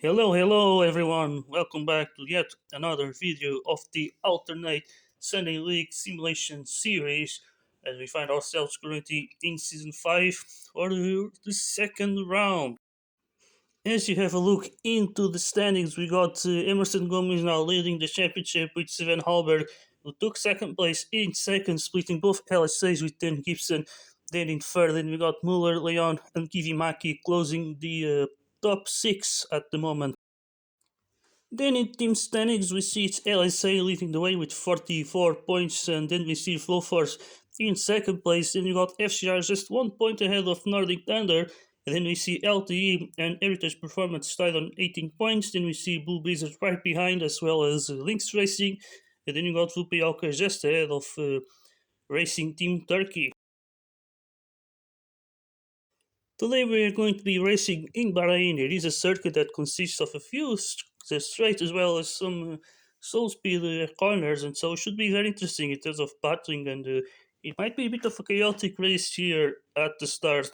Hello everyone. Welcome back to yet another video of the alternate Sunday League simulation series as we find ourselves currently in season 5 for the second round. As you have a look into the standings, we got Emerson Gomez now leading the championship with Sven Hallberg, who took second place in second, splitting both LSAs with Dan Gibson. Then in third, then we got Muller, Leon, and Kivimaki closing the top 6 at the moment. Then in team standings, we see it's LSA leading the way with 44 points, and then we see Flowforce in second place. Then we got FCR just 1 point ahead of Nordic Thunder, and then we see LTE and Heritage Performance tied on 18 points. Then we see Blue Blizzard right behind, as well as Lynx Racing, and then you got Vupialka just ahead of Racing Team Turkey. Today we are going to be racing in Bahrain. It is a circuit that consists of a few straight as well as some slow speed corners, and so it should be very interesting in terms of battling, and it might be a bit of a chaotic race here at the start.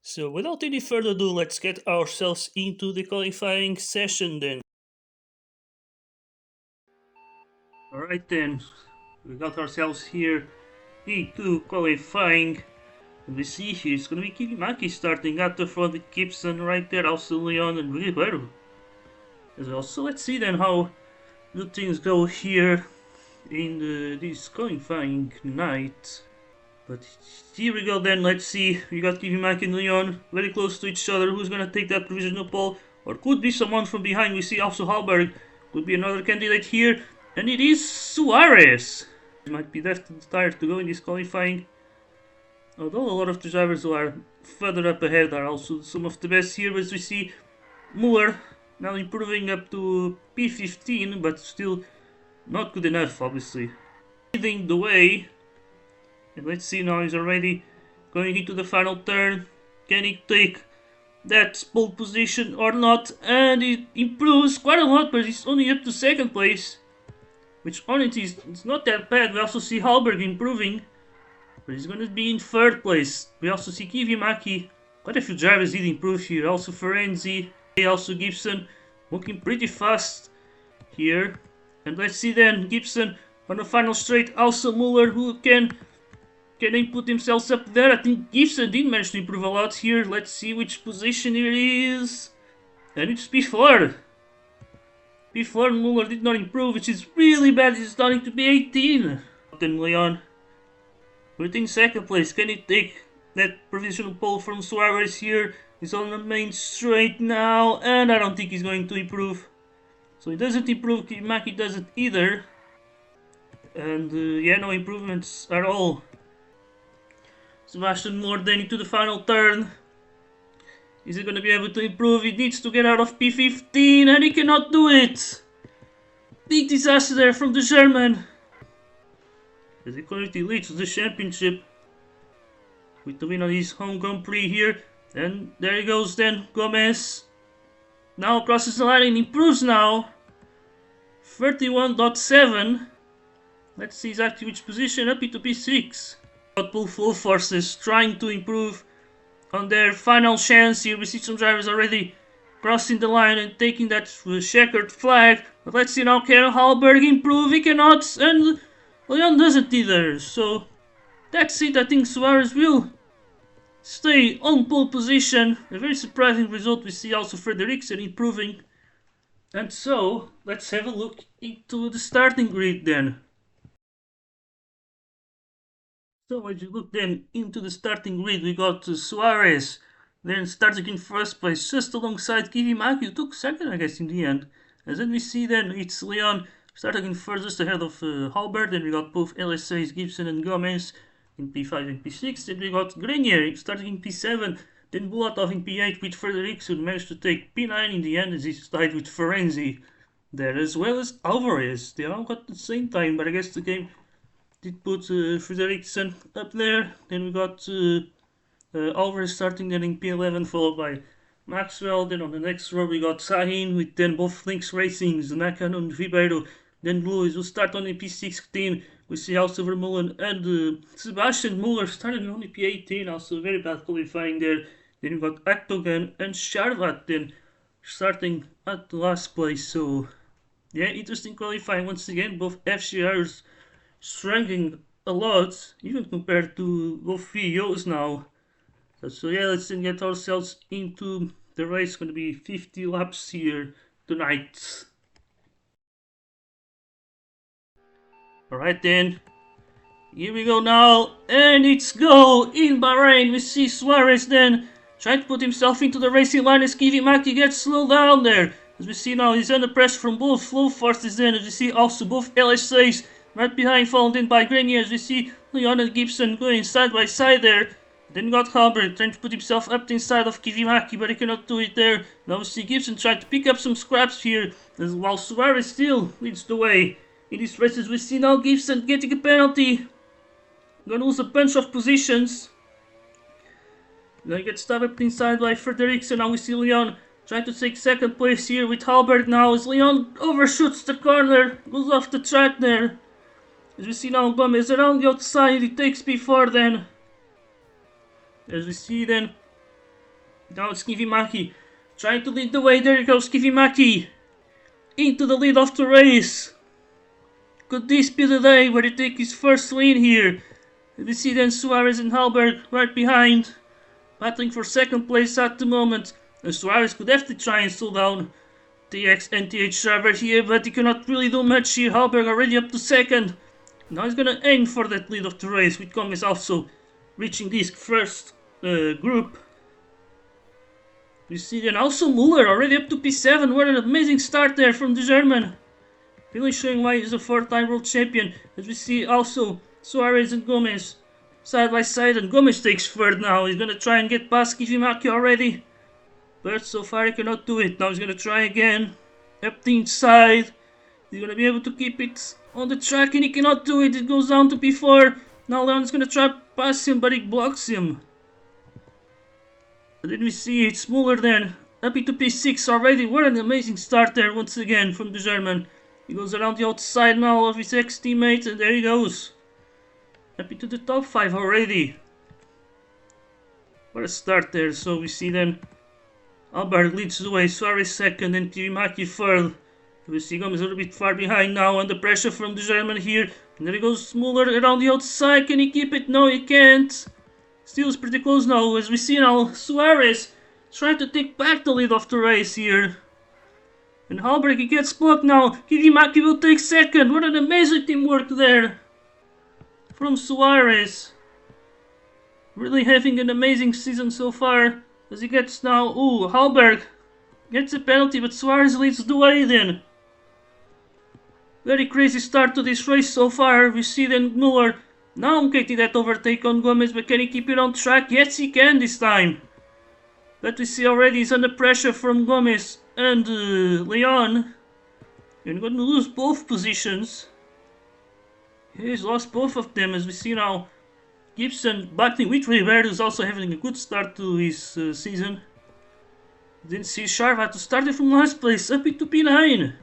So without any further ado, let's get ourselves into the qualifying session then. Alright then, we got ourselves here into qualifying. And we see here it's going to be Kirimaki starting at the front with Gibson right there, also Leon and Ribeiro as well. So let's see then how the things go here in this qualifying night. But here we go then, let's see. We got Kirimaki and Leon very close to each other. Who's going to take that provisional pole? Or could be someone from behind. We see also Hallberg could be another candidate here. And it is Suarez. He might be left tired to go in this qualifying. Although a lot of the drivers who are further up ahead are also some of the best here, as we see Muller now improving up to P15, but still not good enough, obviously. Leading the way, and let's see now he's already going into the final turn. Can he take that pole position or not? And it improves quite a lot, but he's only up to second place, which honestly is not that bad. We also see Hallberg improving, but he's going to be in third place. We also see Kivimaki. Quite a few drivers did improve here. Also Ferenzi, also Gibson, looking pretty fast here. And let's see then Gibson on the final straight. Also Muller, who can he put himself up there? I think Gibson did manage to improve a lot here. Let's see which position it is. And it's P4. P4 Muller did not improve, which is really bad. He's starting to be 18. Then Leon within second place. Can he take that provisional pole from Suarez here? He's on the main straight now, and I don't think he's going to improve. So he doesn't improve, Maki doesn't either. And yeah, no improvements at all. Sebastian Muller then into the final turn. Is he going to be able to improve? He needs to get out of P15, and he cannot do it. Big disaster there from the German, as he currently leads the championship with the win on his home Grand Prix here. And there he goes then, Gomez. Now crosses the line and improves now. 31.7. Let's see exactly which position, up into P6. Full forces trying to improve on their final chance here. We see some drivers already crossing the line and taking that checkered flag. But let's see now, can Hallberg improve? He cannot, and Leon doesn't either, so that's it. I think Suarez will stay on pole position. A very surprising result. We see also Frederiksen improving. And so, let's have a look into the starting grid then. So as you look then into the starting grid, we got Suarez then starting in first place, just alongside Kivimaki, who took second, I guess, in the end. And then we see then it's Leon starting in first, just ahead of Hallberg. Then we got both LSA's Gibson and Gomez in P5 and P6. Then we got Grenier starting in P7. Then Bulatov in P8 with Frederiksen, who managed to take P9 in the end, as he tied with Ferenzi there, as well as Alvarez. They all got the same time, but I guess the game did put Frederiksen up there. Then we got Alvarez starting then in P11, followed by Maxwell. Then on the next row we got Sahin with then both Lynx Racing, Zanakan and Ribeiro. Then Lewis will start on the P16. We see also Vermeulen and Sebastian Muller starting on the P18. Also very bad qualifying there. Then we got Aktogan and Sharvat then starting at the last place. So yeah, interesting qualifying once again. Both FCRs strengthening a lot, even compared to both VOs now. So yeah, let's then get ourselves into the race. Going to be 50 laps here tonight. Alright then, here we go now, and it's go in Bahrain. We see Suarez then trying to put himself into the racing line as Kvyat gets slowed down there. As we see now, he's under pressure from both slow forces then, as we see also both LSAs right behind, followed in by Grenier, as we see Leon and Gibson going side by side there. Then we got Halberg trying to put himself up inside of Kvyat, but he cannot do it there. Now we see Gibson trying to pick up some scraps here, as while Suarez still leads the way. In these races we see now Gibson getting a penalty. Gonna lose a bunch of positions. Gonna get stabbed up inside by Frederiksen. Now we see Leon trying to take second place here with Halberg now as Leon overshoots the corner, goes off the track there. As we see now Gomez around the outside, he takes P4 then. As we see then, now it's Kvyat trying to lead the way. There goes Kvyat into the lead of the race. Could this be the day where he takes his first win here? We see then Suarez and Halberg right behind, battling for second place at the moment. And Suarez could have to try and slow down TX and TH driver here, but he cannot really do much here. Halberg already up to second. Now he's gonna aim for that lead of the race, with Gomez also reaching this first group. We see then also Muller already up to P7. What an amazing start there from the German. Really showing why he's a four-time world champion. As we see also Suarez and Gomez side by side, and Gomez takes third now. He's gonna try and get past Kvyat already, but so far he cannot do it. Now he's gonna try again. Up the inside. He's gonna be able to keep it on the track, and he cannot do it. It goes down to P4. Now Leon's gonna try pass him, but he blocks him. And then we see it's Muller then, up into P6 already. What an amazing start there once again from the German. He goes around the outside now of his ex-teammate, and there he goes. Up into the top 5 already. What a start there. So we see then Halberg leads the way, Suarez second, and Kvyat third. We see Gomez a little bit far behind now, under pressure from the German here. And there he goes, Muller around the outside. Can he keep it? No, he can't. Still is pretty close now, as we see now Suarez trying to take back the lead of the race here. And Halberg, he gets blocked now. Kvyat will take second. What an amazing teamwork there from Suarez. Really having an amazing season so far. As he gets now, Halberg gets a penalty, but Suarez leads the way then. Very crazy start to this race so far. We see then Muller now getting that overtake on Gomez, but can he keep it on track? Yes, he can this time. But we see already he's under pressure from Gomez and Leon. You're going to lose both positions. He's lost both of them, as we see now. Gibson battling with Ribeiro, who's also having a good start to his season. Then see Sharvat, who started from last place, up into P9.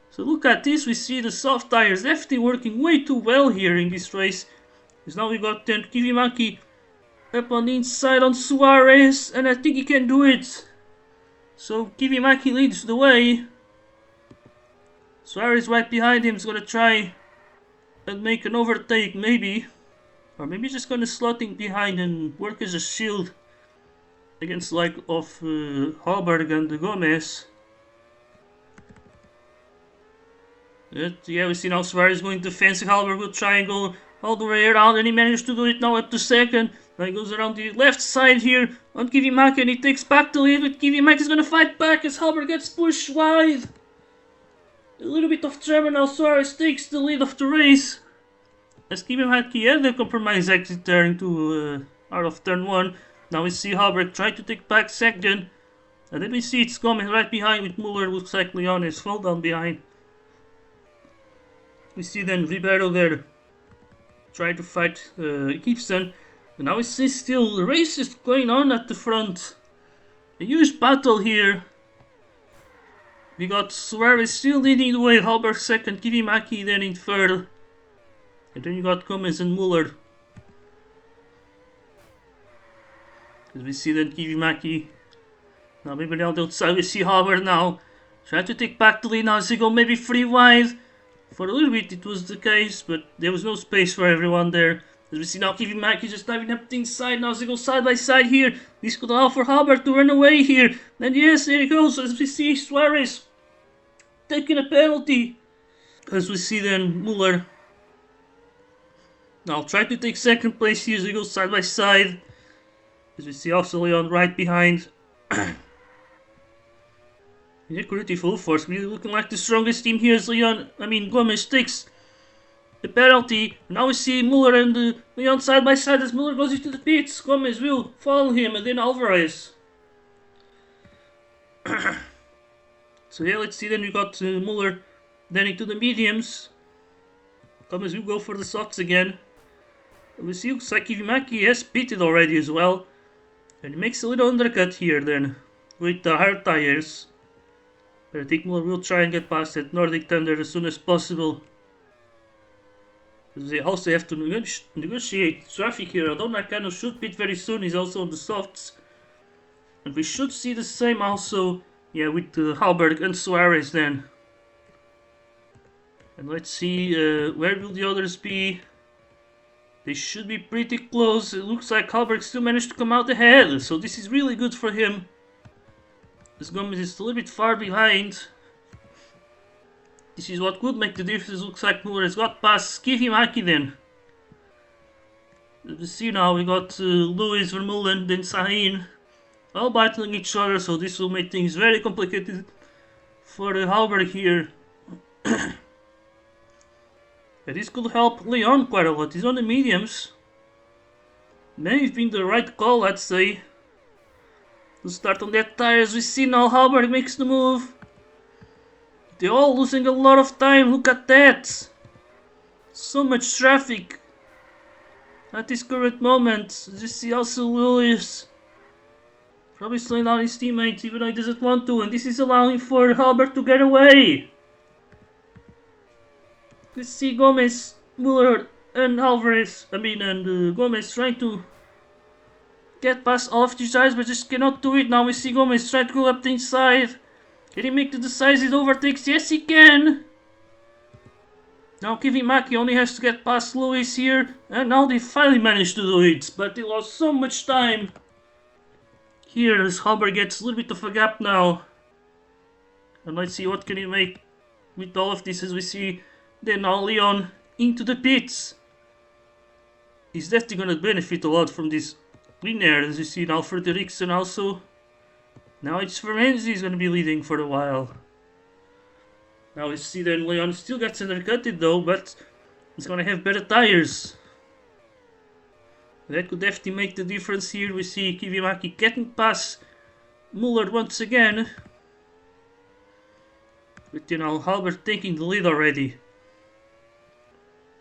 So look at this, we see the soft tires FT working way too well here in this race. Because now we got then Kvyat up on the inside on Suarez, and I think he can do it. So Kvyat leads the way. Suarez right behind him is gonna try and make an overtake maybe. Or maybe just gonna slot in behind and work as a shield against like of Halberg and Gomez. But yeah, we see now Suarez going to fancy. Halberg will try and go all the way around, and he managed to do it now up to second. Now he goes around the left side here on Kvyat, and he takes back the lead, but Kvyat is gonna fight back as Halberg gets pushed wide. A little bit of trouble now. Suarez takes the lead of the race. As Kvyat had the compromise exit there into out of turn 1. Now we see Halberg try to take back second. And then we see it's coming right behind with Muller. Looks like Leon is fall down behind. We see then Ribeiro there try to fight Gibson. And now we see still the race is going on at the front. A huge battle here. We got Suarez still leading the way, Halberg second, Kvyat then in third. And then you got Gomez and Muller. As we see that Kvyat Now maybe on the outside we see Howard now. Trying to take back the lead now as they go maybe 3 wide. For a little bit it was the case, but there was no space for everyone there. As we see now Kevin Mackey just diving up the inside now as they go side by side here. This could allow for Howard to run away here. And yes, there he goes as we see Suarez taking a penalty. As we see then Muller now try to take second place here as they go side by side. As we see also Leon right behind. Security full force, really looking like the strongest team here as Gomez takes the penalty. Now we see Muller and Leon side by side as Muller goes into the pits. Gomez will follow him and then Alvarez. So yeah, let's see then we got Muller then into the mediums. Gomez will go for the softs again. And we see looks like Kivimaki has pitted already as well. And he makes a little undercut here then with the hard tires. But I think Muller will try and get past that Nordic Thunder as soon as possible. Because they also have to negotiate traffic here. Although Nakano should pit very soon, he's also on the softs. And we should see the same also, yeah, with Halberg and Suarez then. And let's see, where will the others be? They should be pretty close. It looks like Halberg still managed to come out ahead. So this is really good for him. As Gomez is a little bit far behind. This is what could make the difference. Looks like Muller has got past Kivimaki then. As we see now, we got Lewis, Vermeulen, then Sahin. All battling each other, so this will make things very complicated for Halberg here. And this could help Leon quite a lot. He's on the mediums. May have been the right call, I'd say. To start on that tire. As we see now, Halberg makes the move. They're all losing a lot of time. Look at that. So much traffic at this current moment. As you see also Lewis probably slowing down his teammates even though he doesn't want to. And this is allowing for Halberg to get away. We see Gomez, Muller and Alvarez. Gomez trying to get past all of these guys, but just cannot do it. Now we see Gomez try to go up the inside. Can he make the decisive overtakes? Yes, he can. Now Kivimaki only has to get past Lewis here. And now they finally managed to do it. But they lost so much time. Here as Halberg gets a little bit of a gap now. And let's see what can he make with all of this as we see then now Leon into the pits. He's definitely going to benefit a lot from this win there. As you see now Frederiksen also. Now it's Ferenzi is going to be leading for a while. Now we see then Leon still gets undercutted though, but he's going to have better tires. That could definitely make the difference here. We see Kivimaki getting past Muller once again. But you know, Halberg taking the lead already.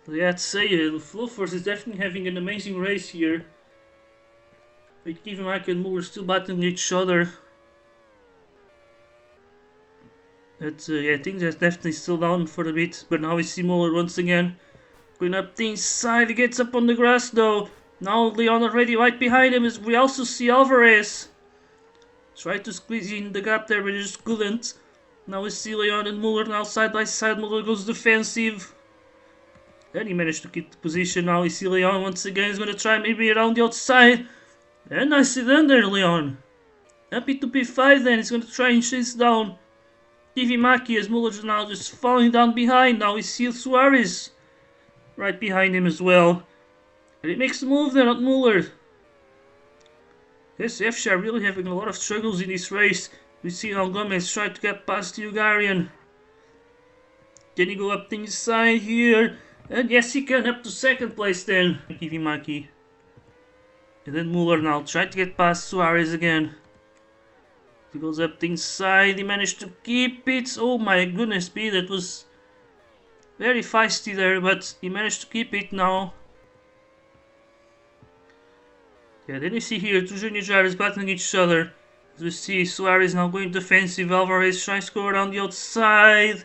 So yeah, I'd say the Flow Force is definitely having an amazing race here. With Kivimaki and Muller still battling each other. But yeah, things are definitely still down for a bit. But now we see Muller once again going up the inside. He gets up on the grass though. Now Leon already right behind him. As we also see Alvarez tried to squeeze in the gap there, but he just couldn't. Now we see Leon and Muller now side by side. Muller goes defensive. Then he managed to keep the position. Now we see Leon once again. He's going to try maybe around the outside. And I see then there, Leon. Happy to P5 then. He's going to try and chase down Kivimaki as Muller's now just falling down behind. Now we see Suarez right behind him as well. And he makes the move then on Muller. Yes, FC are really having a lot of struggles in this race. We see now Gomez try to get past the Hungarian. Can he go up the inside here? And yes, he can up to second place then. Kivimaki. And then Muller now trying to get past Suarez again. He goes up the inside. He managed to keep it. Oh my goodness me, that was very feisty there, but he managed to keep it now. Yeah, then you see here two junior drivers battling each other. As we see Suarez now going defensive. Alvarez tries to go around the outside.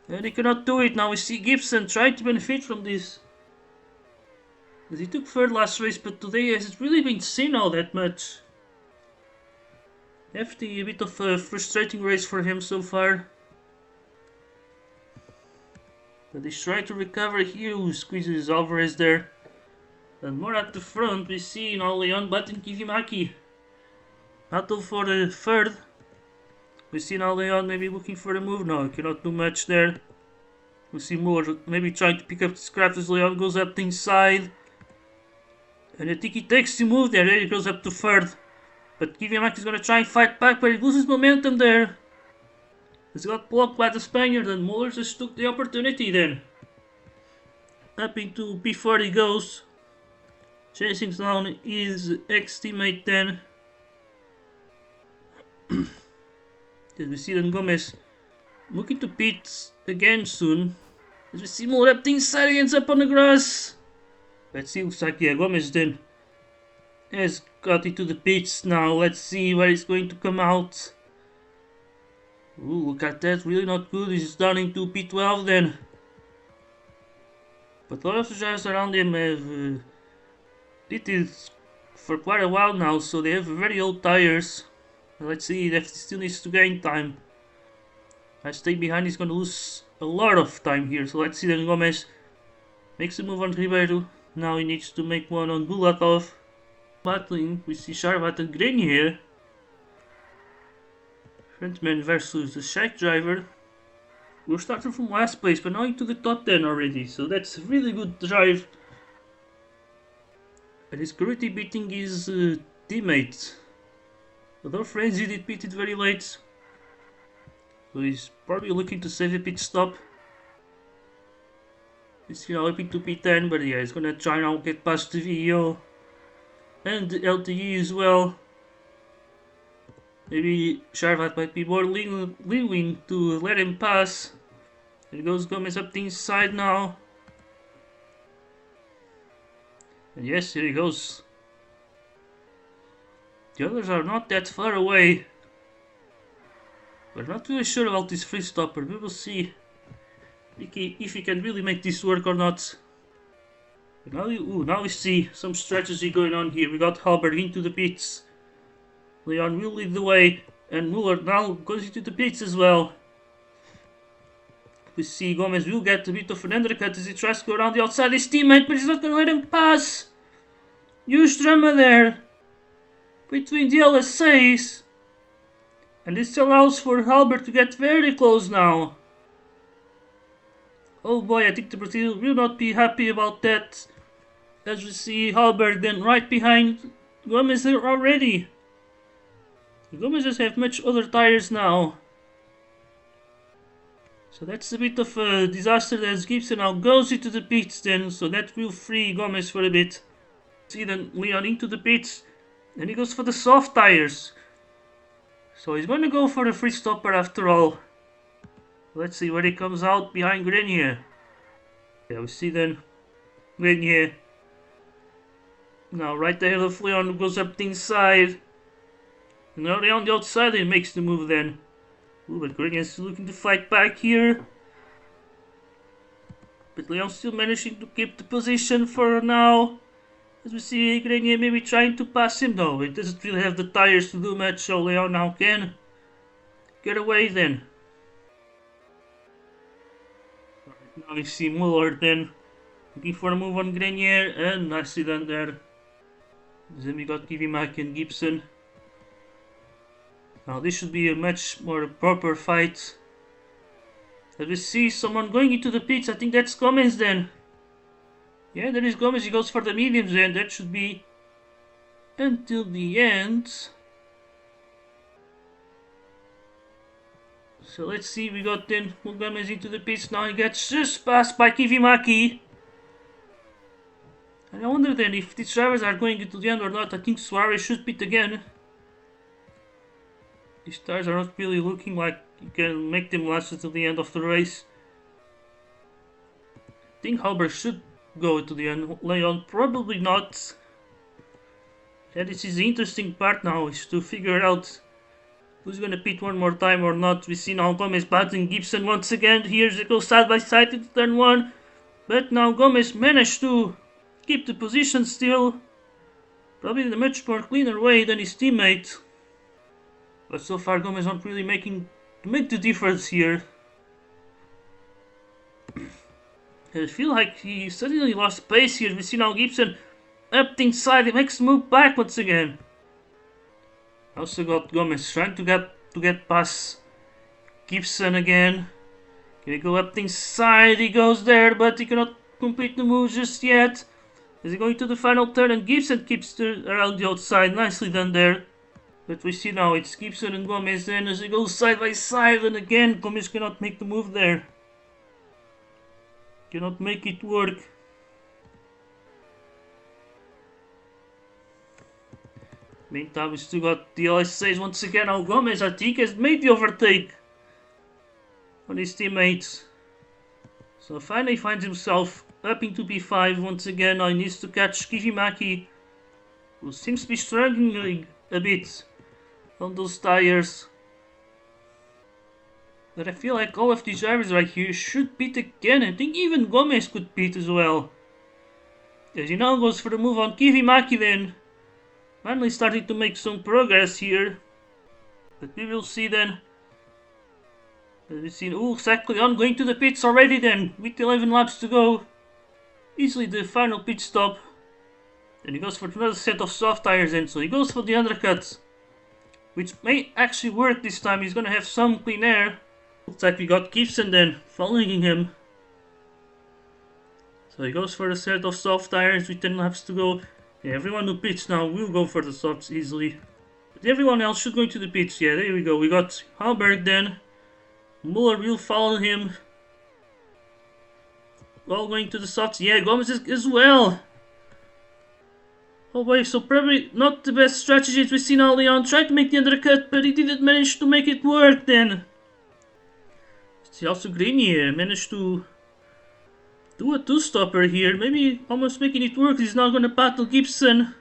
And he cannot do it. Now we see Gibson trying to benefit from this. As he took third last race, but today hasn't really been seen all that much. Hefty, a bit of a frustrating race for him so far. But he's trying to recover here. Who squeezes Alvarez there. And more at the front, we see now Leon batting Kivimaki. Battle for the third. We see now Leon maybe looking for the move now. Cannot do much there. We see Muller maybe trying to pick up the scraps as Leon goes up the inside. And I think he takes the move there. There he goes up to third. But Kvyat is going to try and fight back, but he loses momentum there. He's got blocked by the Spaniard, and Muller just took the opportunity then. Up into P4 he goes. Chasing down his ex-teammate then. As we see then Gomez looking to pit again soon. As we see Muller up the inside, he ends up on the grass. Let's see, looks like Gomez then has got into the pits now. Let's see where he's going to come out. Ooh, look at that, really not good. He's down into P12 then. But a lot of the drivers around him have pitted for quite a while now, so they have very old tires. Let's see if he still needs to gain time. I stay behind, he's gonna lose a lot of time here. So let's see then Gomez makes a move on Ribeiro. Now he needs to make one on Bulatov. Battling, we see Sharvat and Grenier. Frontman versus the Shack driver. We're starting from last place, but now into the top 10 already. So that's a really good drive. And he's currently beating his teammates. Although Frenzy did pit it very late. So he's probably looking to save a pit stop. He's now hoping to P10, but yeah, he's gonna try now get past the VEO. And the LTE as well. Maybe Sharvat might be more willing to let him pass. There goes Gomez up the inside now. And yes, here he goes. The others are not that far away. We're not really sure about this free stopper. We will see if he can really make this work or not. Now we see some strategy going on here. We got Halberg into the pits. Leon will lead the way, and Muller now goes into the pits as well. We see Gomez will get a bit of an undercut as he tries to go around the outside his teammate, but he's not going to let him pass. Huge drama there between the LSAs. And this allows for Halberg to get very close now. Oh boy, I think the Brazil will not be happy about that. As we see Halberg then right behind Gomez there already. Gomez just have much other tires now. So that's a bit of a disaster as Gibson now goes into the pits then. So that will free Gomez for a bit. See then Leon into the pits. And he goes for the soft tires. So he's going to go for the free stopper after all. Let's see where he comes out behind Grenier. Yeah, we see then Grenier. Now right ahead of Leon who goes up the inside. And now on the outside he makes the move then. Ooh, but Grenier is looking to fight back here. But Leon still managing to keep the position for now. As we see Grenier maybe trying to pass him though. He doesn't really have the tires to do much, so Leon now can get away then. Right, now we see Muller then looking for a move on Grenier, and I see then there. Then we got Kvyat and Gibson. Now this should be a much more proper fight. As we see someone going into the pits, I think that's Gomez then. Yeah, there is Gomez, he goes for the mediums and that should be until the end. So let's see, we got then Gomez into the pits, now he gets just passed by Kvyat. And I wonder then if these drivers are going into the end or not. I think Suarez should pit again. These tires are not really looking like you can make them last until the end of the race. I think Halberg should go to the end. Leon probably not. Yeah, this is the interesting part now, is to figure out who's gonna pit one more time or not. We see now Gomez battling Gibson once again. Here they go side by side into turn 1. But now Gomez managed to keep the position still. Probably in a much more cleaner way than his teammate. But so far Gomez not really make the difference here. I feel like he suddenly lost pace here. We see now Gibson up the inside. He makes the move back once again. Also got Gomez trying to get past Gibson again. Can he go up the inside? He goes there, but he cannot complete the move just yet. Is he going to the final turn? And Gibson keeps around the outside. Nicely done there. But we see now it's Gibson and Gomez then as they go side by side. And again, Gomez cannot make the move there. Cannot make it work. Meantime, we still got the SLS5 once again. Now Gomez, I think, has made the overtake on his teammates. So finally finds himself up into P5 once again. Now he needs to catch Kivimaki, who seems to be struggling a bit on those tires. But I feel like all of these drivers right here should beat again. I think even Gomez could beat as well. As he now goes for the move on Kivimaki then. Finally starting to make some progress here. But we will see then. We've seen exactly on going to the pits already then. With 11 laps to go. Easily the final pit stop. Then he goes for another set of soft tires then. So he goes for the undercut. Which may actually work this time. He's gonna have some clean air. Looks like we got Gibson then following him. So he goes for a set of soft tires with 10 laps to go. Yeah, everyone who pits now will go for the softs easily. But everyone else should go to the pits. Yeah, there we go. We got Halberg then. Muller will follow him. All going to the softs. Yeah, Gomez as well. Oh wait, so probably not the best strategy. We see now Leon tried to make the undercut, but he didn't manage to make it work then. See also Grenier managed to do a two-stopper here, maybe almost making it work. He's now gonna battle Gibson.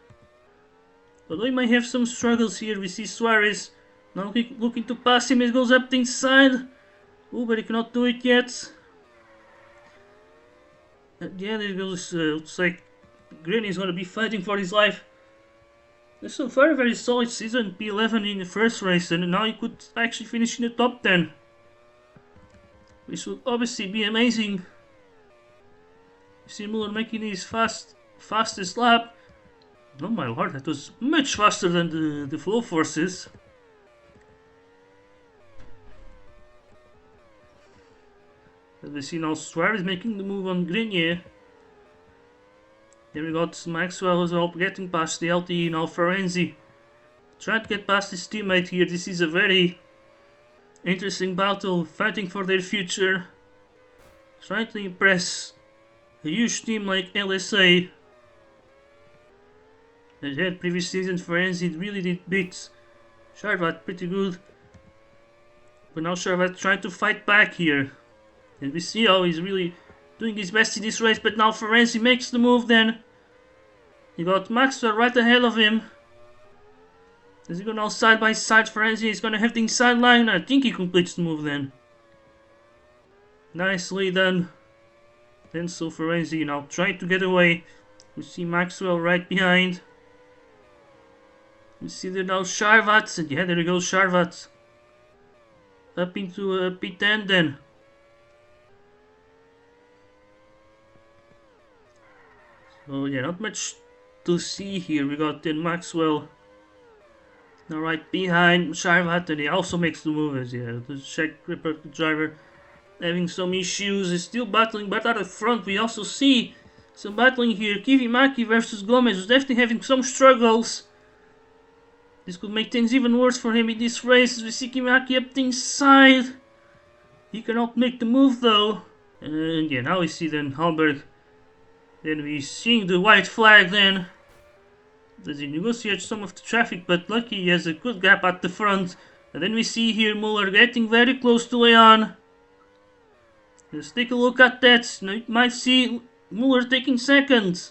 Although he might have some struggles here. We see Suarez now looking to pass him. He goes up the inside. Oh, but he cannot do it yet. Yeah, there goes. Looks like Grenier is gonna be fighting for his life. It's a very, very solid season. P11 in the first race, and now he could actually finish in the top 10. Which would obviously be amazing. You see Muller making his fastest lap. Oh my lord, that was much faster than the flow forces. As we see now Suarez making the move on Grenier. Then we got Maxwell as well getting past the LTE. Now Ferenzi trying to get past his teammate here. This is a very interesting battle, fighting for their future. Trying to impress a huge team like LSA. That had previous season Ferenzi really did beat Sharvat pretty good. But now Sharvat trying to fight back here. And we see how he's really doing his best in this race, but now Ferenzi makes the move then. You got Maxwell right ahead of him. As he go now side by side, Ferenzi is gonna have the inside line. I think he completes the move then. Nicely done. Then so Ferenzi now trying to get away. We see Maxwell right behind. We see there now Sharvat, and yeah, there goes Sharvat. Up into P10 then. So yeah, not much to see here. We got then Maxwell now right behind Sharvat, and he also makes the move as yeah, the Czech Republic driver having some issues, is still battling, but at the front we also see some battling here. Kivimaki versus Gomez is definitely having some struggles. This could make things even worse for him in this race. As we see Kivimaki up the inside. He cannot make the move though. And yeah, now we see then Halberg. Then we see the white flag then. Does he negotiate some of the traffic, but lucky he has a good gap at the front. And then we see here Muller getting very close to Leon. Let's take a look at that. Now you might see Muller taking second.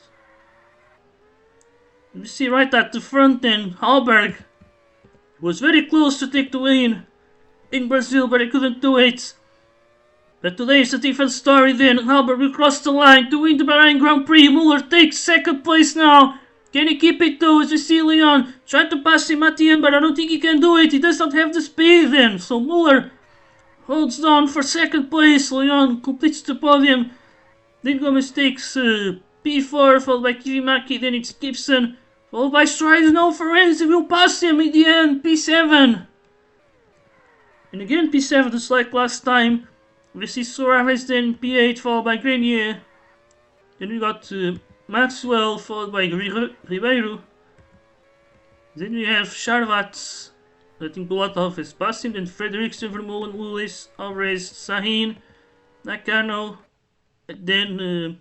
We see right at the front then, Halberg was very close to take the win in Brazil, but he couldn't do it. But today is a different story then. Halberg will cross the line to win the Bahrain Grand Prix. Muller takes second place now. Can he keep it though? As we see Leon trying to pass him at the end, but I don't think he can do it. He does not have the speed then. So Muller holds on for second place. Leon completes the podium. Then Gomez takes P4, followed by Kivimaki. Then it's Gibson, followed by Strider. No, Ferenzi will pass him in the end. P7. And again P7 just like last time. We see Suarez then P8, followed by Grenier. Then we got Maxwell, followed by Ribeiro. Then we have Sharvat, letting Bulatov has passed him. Then Frederiksen, Vermeulen, Lewis, Alvarez, Sahin, Nakano. And then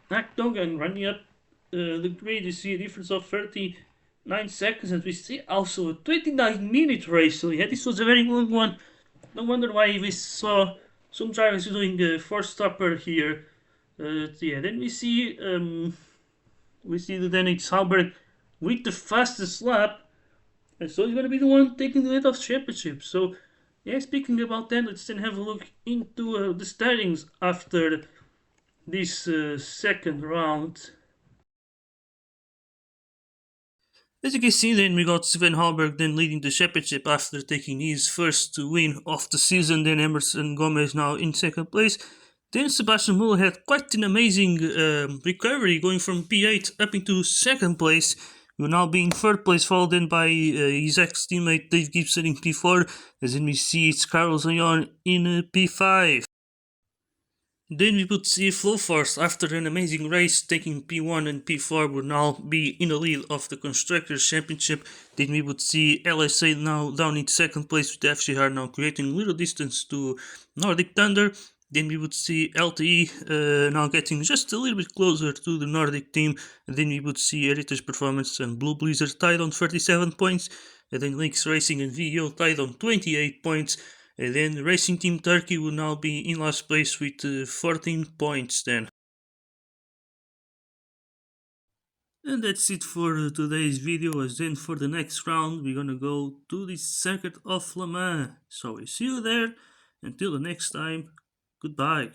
Akdogan running up the grid. You see a difference of 39 seconds. And we see also a 29-minute race. So yeah, this was a very long one. No wonder why we saw some drivers doing a four-stopper here. Yeah, then we see that then it's Halberg with the fastest lap, and so he's going to be the one taking the lead of the championship. So, yeah, speaking about that, let's then have a look into the standings after this second round. As you can see, then we got Sven Halberg then leading the championship after taking his first win of the season. Then Emerson Gomez now in second place. Then Sebastian Muller had quite an amazing recovery, going from P8 up into second place. Will now be in third place, followed then by his ex-teammate Dave Gibson in P4. As then we see it's Carlos Leon in P5. Then we would see Flowforce, after an amazing race, taking P1 and P4, would now be in the lead of the Constructors' Championship. Then we would see LSA now down in second place with FCR now creating little distance to Nordic Thunder. Then we would see LTE now getting just a little bit closer to the Nordic team. And then we would see Heritage Performance and Blue Blizzard tied on 37 points. And then Lynx Racing and VO tied on 28 points. And then Racing Team Turkey will now be in last place with 14 points then. And that's it for today's video, as then for the next round we're gonna go to the Circuit of Le Mans. So we see you there. Until the next time, goodbye.